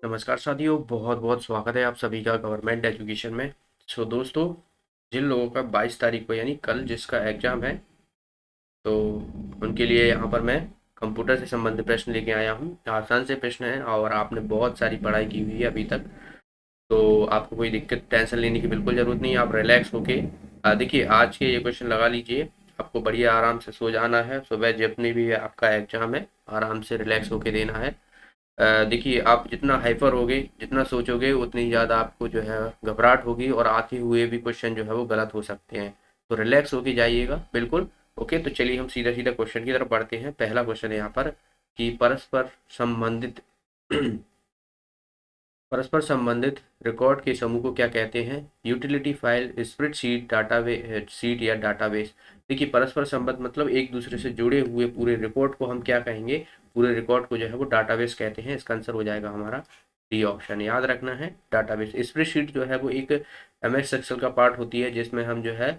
नमस्कार साथियों, बहुत बहुत स्वागत है आप सभी का गवर्नमेंट एजुकेशन में। दोस्तों, जिन लोगों का 22 तारीख को यानी कल जिसका एग्ज़ाम है, तो उनके लिए यहाँ पर मैं कंप्यूटर से संबंधित प्रश्न लेके आया हूँ। आसान से प्रश्न हैं और आपने बहुत सारी पढ़ाई की हुई है अभी तक, तो आपको कोई दिक्कत टेंशन लेने की बिल्कुल ज़रूरत नहीं है। आप रिलैक्स होके देखिए, आज के ये क्वेश्चन लगा लीजिए। आपको बढ़िया आराम से सो जाना है। सुबह जितनी भी आपका एग्ज़ाम है, आराम से रिलैक्स होके देना है। देखिए, आप जितना हाइपर होगे, जितना सोचोगे, उतनी ज़्यादा आपको जो है घबराहट होगी और आते हुए भी क्वेश्चन जो है वो गलत हो सकते हैं। तो रिलैक्स होके जाइएगा बिल्कुल। ओके, तो चलिए हम सीधा सीधा क्वेश्चन की तरफ बढ़ते हैं। पहला क्वेश्चन है यहाँ पर कि परस्पर संबंधित रिकॉर्ड के समूह को क्या कहते हैं? Utility file, spreadsheet, data sheet या डाटाबेस। देखिए, परस्पर संबंध मतलब एक दूसरे से जुड़े हुए पूरे रिकॉर्ड को हम क्या कहेंगे? पूरे रिकॉर्ड को जो है वो डाटाबेस कहते हैं। इसका आंसर हो जाएगा हमारा डी ऑप्शन। याद रखना है डाटाबेस। स्प्रेडशीट जो है वो एक एमएस एक्सेल का पार्ट होती है, जिसमें हम जो है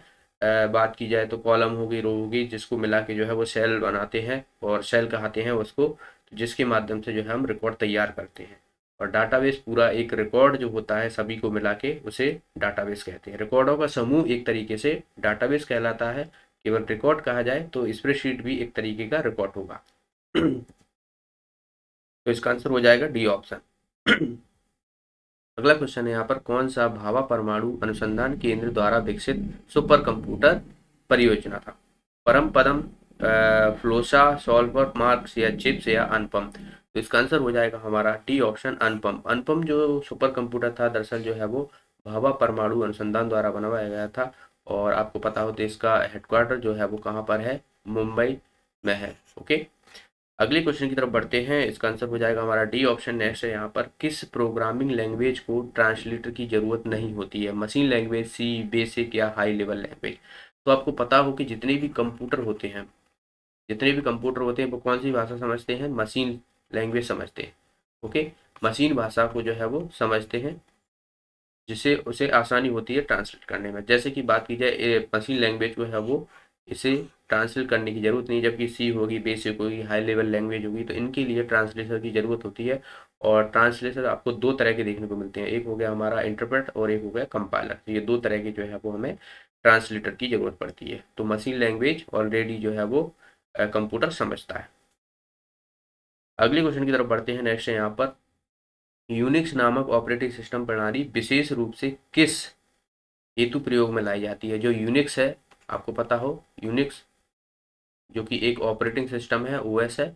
बात की जाए तो कॉलम होगी, रो होगी, जिसको मिला के जो है वो सेल बनाते हैं और सेल कहते हैं उसको, जिसके माध्यम से जो है हम रिकॉर्ड तैयार करते हैं। और डाटाबेस पूरा एक रिकॉर्ड जो होता है सभी को मिला के उसे डाटाबेस कहते हैं। रिकॉर्डों का समूह एक तरीके से डाटाबेस कहलाता है। केवल रिकॉर्ड कहा जाए तो स्प्रेडशीट भी एक तरीके का रिकॉर्ड होगा। तो इसका आंसर हो जाएगा डी ऑप्शन। अगला क्वेश्चन है यहाँ पर, कौन सा भाभा परमाणु अनुसंधान केंद्र द्वारा विकसित सुपर कंप्यूटर परियोजना था? परम पदम, फ्लोसा, सॉल्वर, मार्क्स या चिप्स या अनुपम। तो इसका आंसर हो जाएगा हमारा डी ऑप्शन, अनुपम। अनुपम जो सुपर कंप्यूटर था, दरअसल जो है वो भाभा परमाणु अनुसंधान द्वारा बनवाया गया था। और आपको पता हो तो इसका हेडक्वार्टर जो है वो कहाँ पर है? मुंबई में है। ओके, अगले क्वेश्चन की तरफ बढ़ते हैं। इसका आंसर हो जाएगा हमारा डी ऑप्शन। नेक्स्ट है यहाँ पर, किस प्रोग्रामिंग लैंग्वेज को ट्रांसलेटर की जरूरत नहीं होती है? मशीन लैंग्वेज, सी, बेसिक या हाई लेवल लैंग्वेज। तो आपको पता हो कि जितने भी कंप्यूटर होते हैं वो कौन सी भाषा समझते हैं? मशीन लैंग्वेज समझते हैं। ओके, मशीन भाषा को जो है वो समझते हैं, जिससे उसे आसानी होती है ट्रांसलेट करने में। जैसे कि बात की जाए, मशीन लैंग्वेज जो है वो इसे ट्रांसलेट करने की ज़रूरत नहीं, जबकि सी होगी, बेसिक होगी, हाई लेवल लैंग्वेज होगी, तो इनके लिए ट्रांसलेटर की ज़रूरत होती है। और ट्रांसलेटर आपको दो तरह के देखने को मिलते हैं, एक हो गया हमारा इंटरप्रेट और एक हो गया कंपाइलर। तो ये दो तरह के जो है वो हमें ट्रांसलेटर की ज़रूरत पड़ती है। तो मशीन लैंग्वेज ऑलरेडी जो है वो कंप्यूटर समझता है। अगले क्वेश्चन की तरफ बढ़ते हैं। नेक्स्ट है यहाँ पर, यूनिक्स नामक ऑपरेटिंग सिस्टम प्रणाली विशेष रूप से किस हेतु प्रयोग में लाई जाती है? जो यूनिक्स है, आपको पता हो, यूनिक्स जो कि एक ऑपरेटिंग सिस्टम है, ओएस है।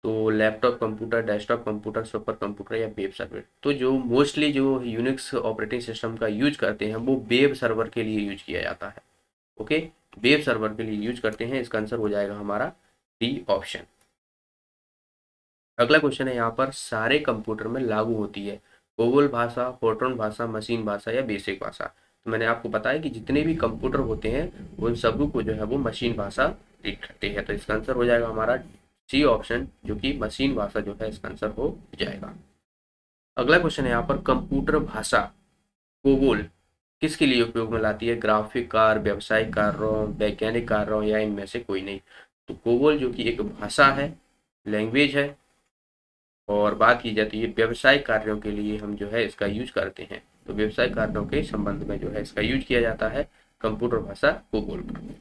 तो laptop computer, desktop computer, super computer या वेब सर्वर। तो जो मोस्टली जो यूनिक्स ऑपरेटिंग सिस्टम का यूज करते हैं वो वेब सर्वर के लिए यूज किया जाता है। ओके, वेब सर्वर के लिए यूज करते हैं। इसका आंसर हो जाएगा हमारा डी ऑप्शन। अगला क्वेश्चन है यहाँ पर, सारे कंप्यूटर में लागू होती है? कोबोल भाषा, फोर्ट्रन भाषा, मशीन भाषा या बेसिक भाषा। तो मैंने आपको बताया कि जितने भी कंप्यूटर होते हैं उन सभी को जो है वो मशीन भाषा ट्रीट करते हैं। तो इसका आंसर हो जाएगा हमारा सी ऑप्शन, जो कि मशीन भाषा जो है इसका आंसर हो जाएगा। अगला क्वेश्चन है यहाँ पर, कंप्यूटर भाषा कोबोल किसके लिए उपयोग में लाती है? ग्राफिक कार्य, व्यावसायिक कार्यों, वैज्ञानिक कार्यों या इनमें से कोई नहीं। तो कोबोल जो कि एक भाषा है, लैंग्वेज है, और बात की जाती है व्यवसायिक कार्यों के लिए हम जो है इसका यूज करते हैं। तो व्यवसायिक कार्यों के संबंध में जो है इसका यूज किया जाता है कंप्यूटर भाषा को बोलकर।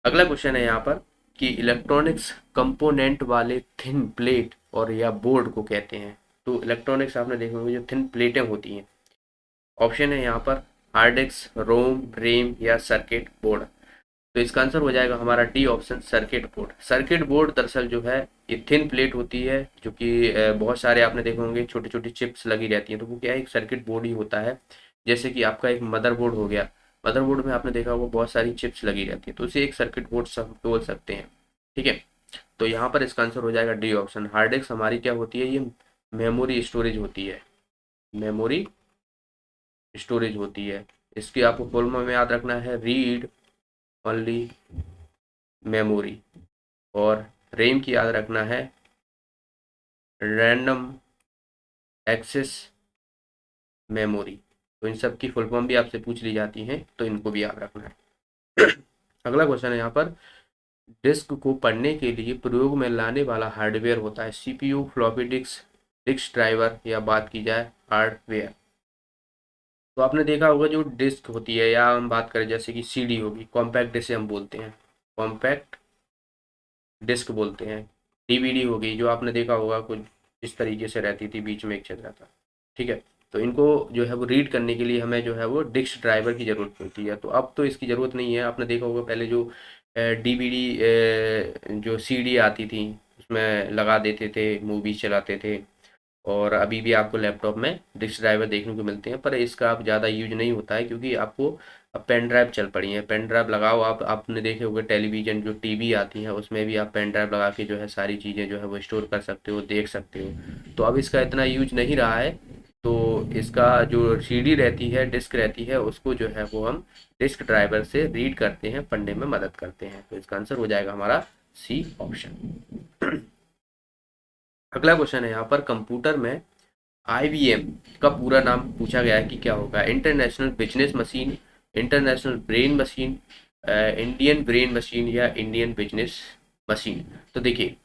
अगला क्वेश्चन है यहाँ पर कि इलेक्ट्रॉनिक्स कंपोनेंट वाले थिन प्लेट और या बोर्ड को कहते हैं? तो इलेक्ट्रॉनिक्स आपने देखा होगा जो थिन प्लेटें होती हैं। ऑप्शन है यहाँ पर हार्ड डिस्क, रोम, रैम या सर्किट बोर्ड। तो इसका आंसर हो जाएगा हमारा D option, circuit board. Circuit board दरअसल जो है ये थिन प्लेट होती है, जो कि बहुत सारे आपने देखे होंगे छोटी छोटी चिप्स लगी रहती हैं। तो वो क्या है, एक सर्किट बोर्ड ही होता है। जैसे कि आपका एक मदरबोर्ड हो गया, मदरबोर्ड में आपने देखा होगा बहुत सारी चिप्स लगी रहती है, तो उसे एक सर्किट बोर्ड सब बोल सकते हैं। ठीक है, तो यहाँ पर इसका आंसर हो जाएगा डी ऑप्शन। हार्ड डिस्क हमारी क्या होती है? ये मेमोरी स्टोरेज होती है, मेमोरी स्टोरेज होती है। इसकी आपको फुल फॉर्म में याद रखना है, रीड ओनली मेमोरी। और रैम की याद रखना है, रैंडम एक्सेस मेमोरी। तो इन सब की फुल फॉर्म भी आपसे पूछ ली जाती हैं, तो इनको भी याद रखना है। अगला क्वेश्चन है यहाँ पर, डिस्क को पढ़ने के लिए प्रयोग में लाने वाला हार्डवेयर होता है? CPU, floppy disk, disk driver या बात की जाए हार्डवेयर। तो आपने देखा होगा जो डिस्क होती है, या हम बात करें जैसे कि सीडी होगी, कॉम्पैक्ट डिस्क हम बोलते हैं, कॉम्पैक्ट डिस्क बोलते हैं। डीवीडी हो गई, जो आपने देखा होगा कुछ इस तरीके से रहती थी, बीच में एक छेद था। ठीक है। तो इनको जो है वो रीड करने के लिए हमें जो है वो डिस्क ड्राइवर की ज़रूरत पड़ती है। तो अब तो इसकी ज़रूरत नहीं है। आपने देखा होगा पहले जो डीवीडी जो सीडी आती थी उसमें लगा देते थे, मूवीज चलाते थे। और अभी भी आपको लैपटॉप में डिस्क ड्राइवर देखने को मिलते हैं, पर इसका अब ज़्यादा यूज नहीं होता है, क्योंकि आपको अब पेन ड्राइव चल पड़ी है। पेन ड्राइव लगाओ, आप आपने देखे होंगे टेलीविज़न जो टीवी आती है उसमें भी आप पेन ड्राइव लगा के जो है सारी चीज़ें जो है वो स्टोर कर सकते हो, देख सकते हो। तो अब इसका इतना यूज नहीं रहा है। तो इसका जो सीडी रहती है, डिस्क रहती है, उसको जो है वो हम डिस्क ड्राइवर से रीड करते हैं, पढ़ने में मदद करते हैं। तो इसका आंसर हो जाएगा हमारा सी ऑप्शन। अगला क्वेश्चन है यहाँ पर, कंप्यूटर में आईबीएम का पूरा नाम पूछा गया है कि क्या होगा। International business machine, international brain machine, Indian brain machine, या इंडियन बिजनेस मशीन। तो देखिए,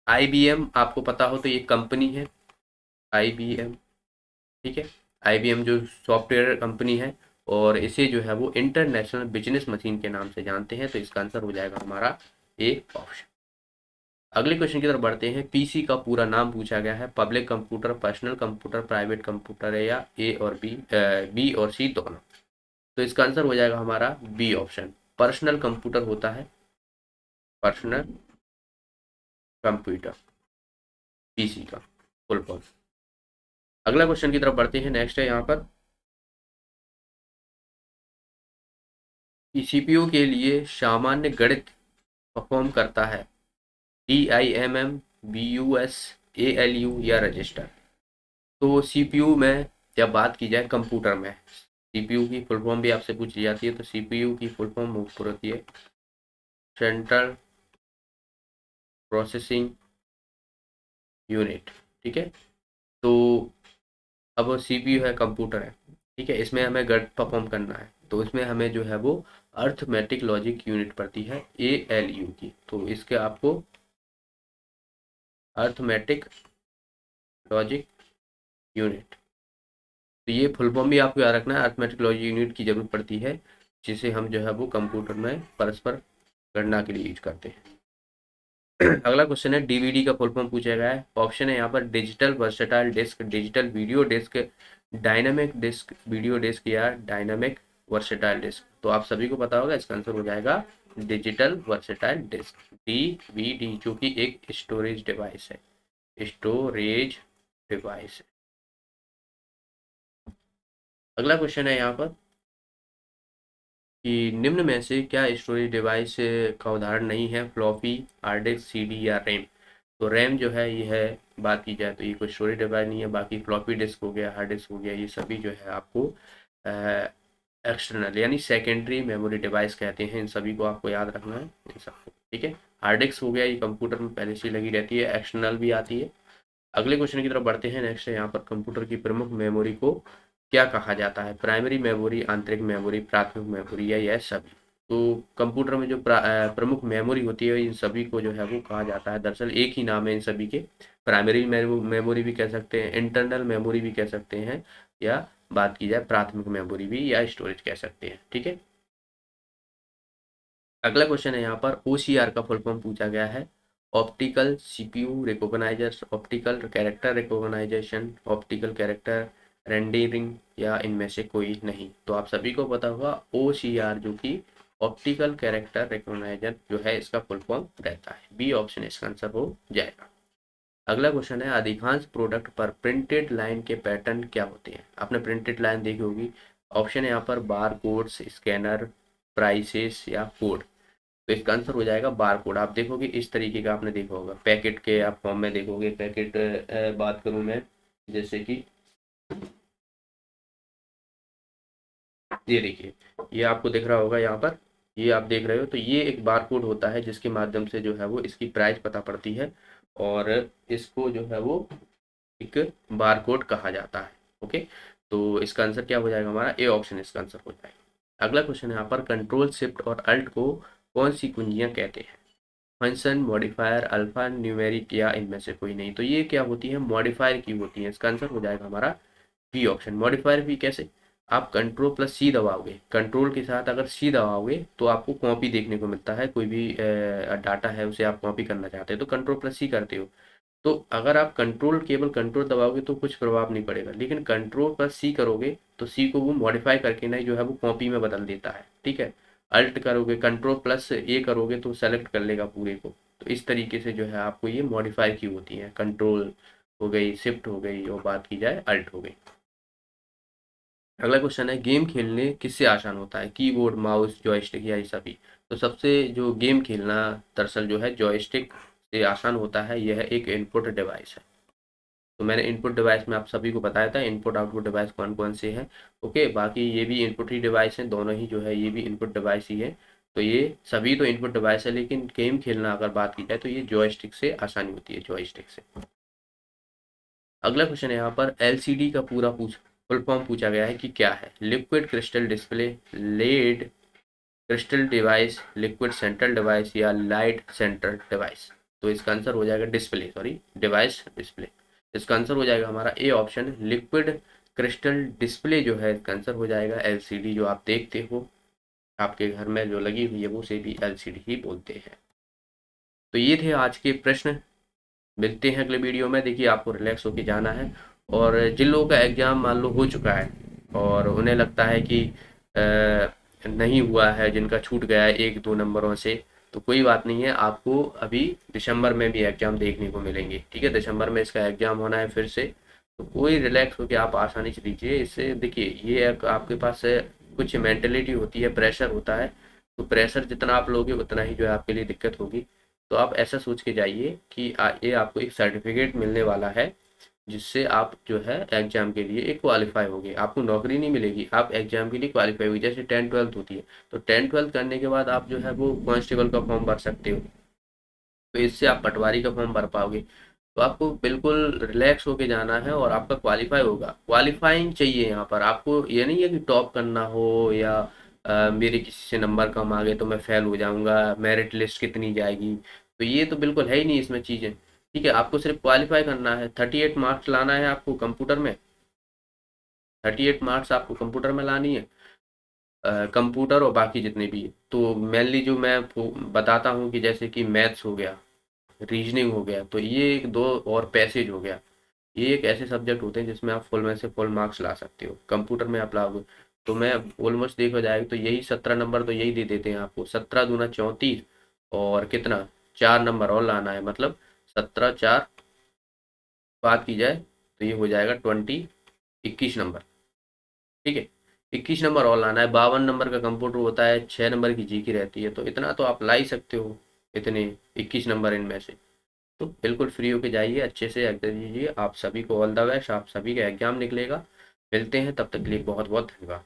आईबीएम आपको पता हो तो ये कंपनी है, आईबीएम। ठीक है। आईबीएम जो सॉफ्टवेयर कंपनी है, और इसे जो है वो इंटरनेशनल बिजनेस मशीन के नाम से जानते हैं। तो इसका आंसर हो जाएगा हमारा ए ऑप्शन। अगले क्वेश्चन की तरफ बढ़ते हैं। पीसी का पूरा नाम पूछा गया है। Public computer, personal computer, private computer है, या ए और बी, बी और सी दोनों। तो इसका आंसर हो जाएगा हमारा बी ऑप्शन। पर्सनल कंप्यूटर होता है, पर्सनल कंप्यूटर, पीसी का फुल फॉर्म। अगला क्वेश्चन की तरफ बढ़ते हैं। नेक्स्ट है यहाँ पर कि सीपीयू के लिए सामान्य गणित परफॉर्म करता है DIMM, BUS, ALU या रजिस्टर। तो सीपीयू में जब बात की जाए कंप्यूटर में, सीपीयू की फुल फॉर्म भी आपसे पूछ ली जाती है। तो सीपीयू की फुल फॉर्म होती है सेंट्रल प्रोसेसिंग यूनिट। ठीक है। तो अब सीपीयू है, कंप्यूटर है। ठीक है। इसमें हमें गणित परफॉर्म करना है, तो इसमें हमें जो है वो अर्थमेटिक लॉजिक यूनिट पड़ती है ALU की। तो इसके आपको अर्थमेटिक लॉजिक यूनिट, तो ये फुल फॉर्म भी आपको याद रखना है। अर्थमेटिक लॉजिक यूनिट की जरूरत पड़ती है, जिसे हम जो है वो कंप्यूटर में परस्पर गणना के लिए यूज करते हैं। अगला क्वेश्चन है, डीवीडी का फुल फॉर्म पूछा गया है। ऑप्शन है यहाँ पर digital versatile disk, digital video disk, dynamic disk video disk, या डायनामिक वर्सेटाइल डिस्क। तो आप सभी को पता होगा, इसका आंसर हो जाएगा डिजिटल वर्सेटाइल डिस्क, डीवीडी, जो कि एक स्टोरेज डिवाइस है, स्टोरेज डिवाइस है। अगला क्वेश्चन है यहाँ पर कि निम्न में से क्या स्टोरेज डिवाइस का उदाहरण नहीं है। फ्लॉपी, हार्ड डिस्क, सीडी या रैम। तो रैम जो है ये है, बात की जाए तो ये कोई स्टोरेज डिवाइस नहीं है। बाकी फ्लॉपी डिस्क हो गया, हार्ड डिस्क हो गया, ये सभी जो है आपको एक्सटर्नल यानी सेकेंडरी मेमोरी डिवाइस कहते हैं। इन सभी को आपको याद रखना है, इन सबको। ठीक है। हार्ड डिस्क हो गया, ये कंप्यूटर में पहले से लगी रहती है, एक्सटर्नल भी आती है। अगले क्वेश्चन की तरफ बढ़ते हैं। नेक्स्ट है यहाँ पर, कंप्यूटर की प्रमुख मेमोरी को क्या कहा जाता है। प्राइमरी मेमोरी, आंतरिक मेमोरी, प्राथमिक मेमोरी, या यह सभी। तो कंप्यूटर में जो प्रमुख मेमोरी होती है, इन सभी को जो है वो कहा जाता है, दरअसल एक ही नाम है इन सभी के। प्राइमरी मेमोरी भी कह सकते हैं, इंटरनल मेमोरी भी कह सकते हैं, या बात की जाए प्राथमिक मेमोरी भी, या स्टोरेज कह सकते हैं। ठीक है। अगला क्वेश्चन है यहाँ पर, OCR का फुल फॉर्म पूछा गया है। Optical CPU recogniser, optical character recognisation, optical character rendering, या इनमें से कोई नहीं। तो आप सभी को पता होगा OCR, जो कि ऑप्टिकल कैरेक्टर रिकॉग्नाइजर जो है, इसका फुल फॉर्म रहता है। बी ऑप्शन इसका आंसर हो जाएगा। अगला क्वेश्चन है, अधिकांश प्रोडक्ट पर प्रिंटेड लाइन के पैटर्न क्या होते हैं। आपने प्रिंटेड लाइन देखी होगी। ऑप्शन है यहाँ पर बार कोड्स, स्कैनर, प्राइसेस, या कोड। तो इसका आंसर हो जाएगा बार कोड। आप देखोगे इस तरीके का आपने देखा होगा, पैकेट के आप फॉर्म में देखोगे। पैकेट बात करूं मैं, जैसे कि ये देखिए, ये आपको दिख रहा होगा यहाँ पर, ये आप देख रहे हो। तो ये एक बार कोड होता है, जिसके माध्यम से जो है वो इसकी प्राइस पता पड़ती है, और इसको जो है वो एक बार कोड कहा जाता है। ओके। तो इसका आंसर क्या हो जाएगा हमारा, ए ऑप्शन इसका आंसर हो जाएगा। अगला क्वेश्चन है यहाँ पर, कंट्रोल शिफ्ट और अल्ट को कौन सी कुंजियां कहते हैं। फंक्शन, मॉडिफायर, अल्फा न्यूमेरिक या इनमें से कोई नहीं। तो ये क्या होती है, मॉडिफायर की होती है। इसका आंसर हो जाएगा हमारा बी ऑप्शन। मॉडिफायर भी कैसे, आप कंट्रोल प्लस सी दबाओगे, कंट्रोल के साथ अगर सी दबाओगे तो आपको कॉपी देखने को मिलता है। कोई भी डाटा है उसे आप कॉपी करना चाहते हो तो कंट्रोल प्लस सी करते हो। तो अगर आप कंट्रोल, केवल कंट्रोल दबाओगे तो कुछ प्रभाव नहीं पड़ेगा, लेकिन कंट्रोल प्लस सी करोगे तो सी को वो मॉडिफाई करके ना जो है वो कॉपी में बदल देता है। ठीक है, अल्ट करोगे, कंट्रोल प्लस ए करोगे तो सेलेक्ट कर लेगा पूरे को। तो इस तरीके से जो है आपको ये मॉडिफाई की होती है। कंट्रोल हो गई, शिफ्ट हो गई, और बात की जाए अल्ट हो गई। अगला क्वेश्चन है, गेम खेलने किससे आसान होता है, कीबोर्ड, माउस, जॉयस्टिक या ये सभी। तो सबसे जो गेम खेलना दरअसल जो है जॉयस्टिक से आसान होता है। यह एक इनपुट डिवाइस है। तो मैंने इनपुट डिवाइस में आप सभी को बताया था इनपुट आउटपुट डिवाइस कौन कौन से हैं। ओके, बाकी ये भी इनपुट ही डिवाइस हैं, दोनों ही जो है ये भी इनपुट डिवाइस ही है। तो ये सभी तो इनपुट डिवाइस है, लेकिन गेम खेलना अगर बात की जाए तो ये जॉयस्टिक से आसानी होती है, जॉयस्टिक से। अगला क्वेश्चन है यहाँ पर, एलसीडी का पूरा फुल फॉर्म पूछा गया है कि क्या है। Liquid crystal display, led crystal device, liquid central device या लाइट सेंट्रल डिवाइस। तो इसका आंसर हो जाएगा डिस्प्ले, सॉरी डिवाइस, डिस्प्ले। इसका आंसर हो जाएगा हमारा A option, liquid crystal display जो है इसका आंसर हो जाएगा। एलसीडी जो आप देखते हो आपके घर में जो लगी हुई है वो से भी एलसीडी ही बोलते हैं। तो ये थे आज के प्रश्न। मिलते हैं अगले वीडियो में। देखिए आपको रिलैक्स होके जाना है, और जिन लोगों का एग्ज़ाम मान लो हो चुका है और उन्हें लगता है कि नहीं हुआ है, जिनका छूट गया है एक दो नंबरों से, तो कोई बात नहीं है, आपको अभी दिसंबर में भी एग्ज़ाम देखने को मिलेंगे। ठीक है, दिसंबर में इसका एग्ज़ाम होना है फिर से। तो कोई रिलैक्स होके आप आसानी से दीजिए। इससे देखिए ये आपके पास कुछ मेंटेलिटी होती है, प्रेशर होता है। तो प्रेशर जितना आप लोगे उतना ही जो है आपके लिए दिक्कत होगी। तो आप ऐसा सोच के जाइए कि ये आपको एक सर्टिफिकेट मिलने वाला है, जिससे आप जो है एग्जाम के लिए एक क्वालिफाई होगे। आपको नौकरी नहीं मिलेगी, आप एग्जाम के लिए क्वालिफाई होगी। जैसे 10th 12th होती है, तो 10th 12th करने के बाद आप जो है वो कांस्टेबल का फॉर्म भर सकते हो। तो इससे आप पटवारी का फॉर्म भर पाओगे। तो आपको बिल्कुल रिलैक्स होके जाना है और आपका क्वालिफाई होगा। क्वालिफाइंग चाहिए यहाँ पर आपको, ये नहीं है कि टॉप करना हो या मेरे किसी से नंबर कम आ गए तो मैं फेल हो जाऊंगा, मेरिट लिस्ट कितनी जाएगी। तो ये तो बिल्कुल है ही नहीं इसमें चीज़ें। ठीक है, आपको सिर्फ क्वालिफाई करना है। 38 मार्क्स लाना है आपको कंप्यूटर में, 38 मार्क्स आपको कंप्यूटर में लानी है। कंप्यूटर और बाकी जितने भी, तो मेनली जो मैं बताता हूँ कि जैसे कि मैथ्स हो गया, रीजनिंग हो गया, तो ये एक दो, और पैसेज हो गया। ये एक ऐसे सब्जेक्ट होते हैं जिसमें आप फुल में से फुल मार्क्स ला सकते हो, कंप्यूटर में आप लाओगे तो मैं ऑलमोस्ट देखा जाएगा तो यही 17 नंबर तो यही दे देते हैं आपको। 17 दूना 34, और कितना, 4 नंबर और लाना है, मतलब 17 4 बात की जाए तो ये हो जाएगा 21 नंबर। ठीक है, 21 नंबर और लाना है। 52 नंबर का कंप्यूटर होता है, 6 नंबर की जी की रहती है, तो इतना तो आप ला ही सकते हो, इतने 21 नंबर इनमें से। तो बिल्कुल फ्री होके जाइए, अच्छे से एग्जाम दीजिए। आप सभी को ऑल द बेस्ट, आप सभी का एग्जाम निकलेगा। मिलते हैं, तब तक के लिए बहुत बहुत धन्यवाद।